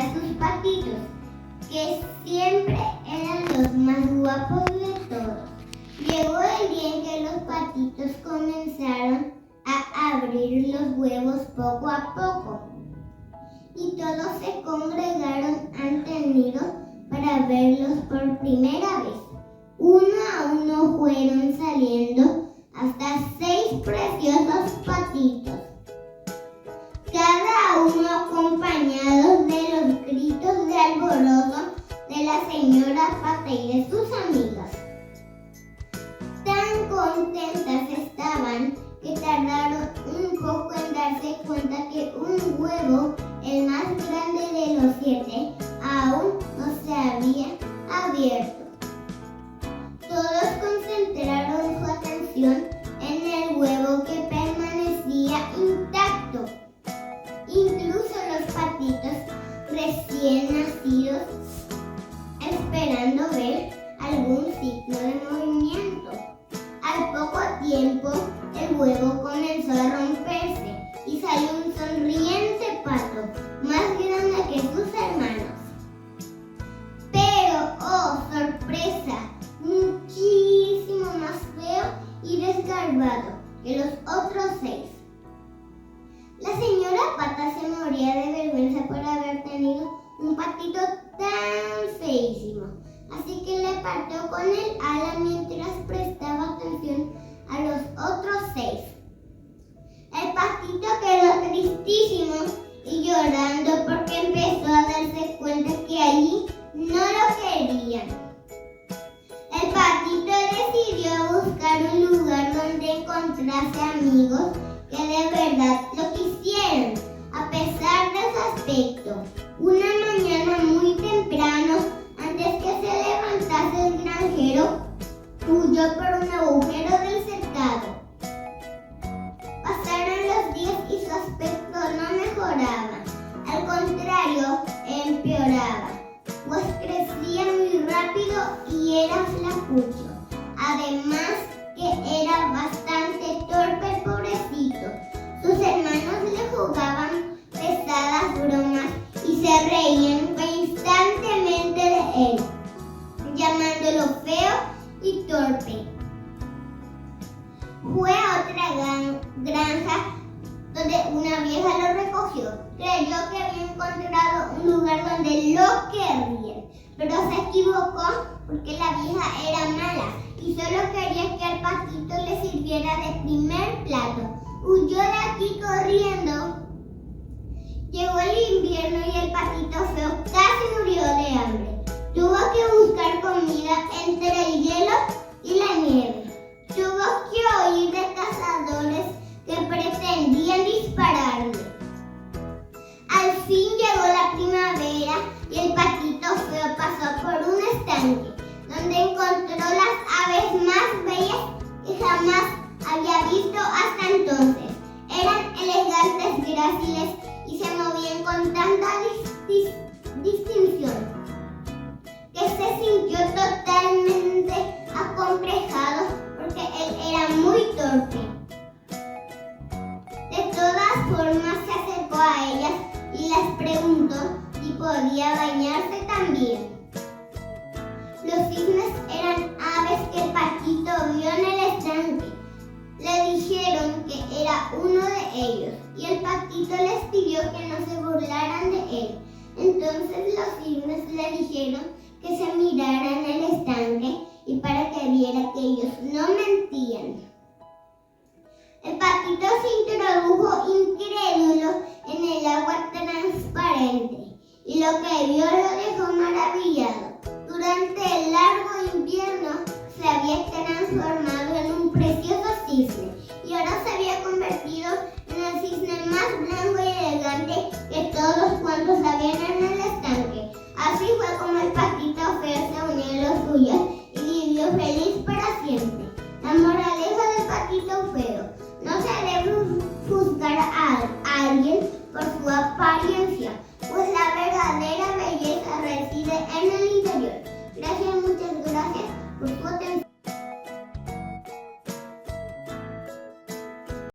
a sus patitos, que siempre eran los más guapos de todos. Llegó el día en que los patitos comenzaron a abrir los huevos poco a poco, y todos se congregaron ante el nido para verlos por primera vez. Uno a uno fueron saliendo hasta 6 preciosos patitos, cada uno acompañado de los gritos de alborozo de la señora Pata y de sus amigas. Tan contentas estaban que tardaron un poco en darse cuenta que un huevo, el más grande de los 7, aún no se había abierto. Todos concentraron su atención en el huevo que permanecía intacto. Incluso los patitos recién nacidos, esperando ver algún signo de movimiento. Al poco tiempo, el huevo comenzó a romperse y salió un sonriente pato, más grande que sus hermanos. Pero, oh sorpresa, muchísimo más feo y desgarbado que los otros 6. La señora Pata se moría de vergüenza por haber tenido un patito tan feísimo, así que le partió con el ala mientras prestaba atención a los otros 6. El patito quedó tristísimo y llorando porque empezó a darse cuenta que allí no lo querían. El patito decidió buscar un lugar donde encontrase amigos que de verdad lo quisieran, a pesar de su aspecto. Una mañana muy temprano, antes que se levantase el granjero, huyó por un agujero del cercado. Pasaron los días y su aspecto no mejoraba, al contrario, empeoraba, pues crecía muy rápido y era flacucho. Además que era bastante torpe el pobrecito. Sus hermanos le jugaban pesadas bromas y se reían constantemente de él, llamándolo feo y torpe. Fue a otra granja donde una vieja lo recogió. Creyó que había encontrado un lugar donde lo querrían, pero se equivocó porque la vieja era mala y solo quería que al patito le sirviera de primer plato. Huyó de aquí corriendo. Llegó el invierno y el patito feo casi murió de hambre. Tuvo que buscar comida entre el hielo y la nieve. Tuvo que huir de cazadores que pretendían dispararle. Al fin llegó la primavera y el patito feo pasó por un estanque donde encontró las aves más bellas que jamás había visto hasta entonces. Eran elegantes, gráciles y se movían con tanta distinción que se sintió totalmente acomplejado porque él era muy torpe. De todas formas se acercó a ellas y les preguntó si podía bañarse también. Los cisnes eran aves que el patito vio en el estanque. Le dijeron que era uno de ellos y el patito les pidió que no se burlaran de él. Entonces los cisnes le dijeron que se mirara en el estanque y para que viera que ellos no mentían. El patito se introdujo incrédulo en el agua transparente y lo que vio lo dejó maravillado. Durante el largo invierno se había transformado en un precioso cisne y ahora se había convertido en el cisne más blanco y elegante que todos cuantos habían en el estanque. Así fue como el patito feo se unió a los suyos y vivió feliz para siempre. La moraleja del patito feo: no se debe juzgar a alguien por su apariencia, pues la verdadera belleza reside en el interior. Gracias.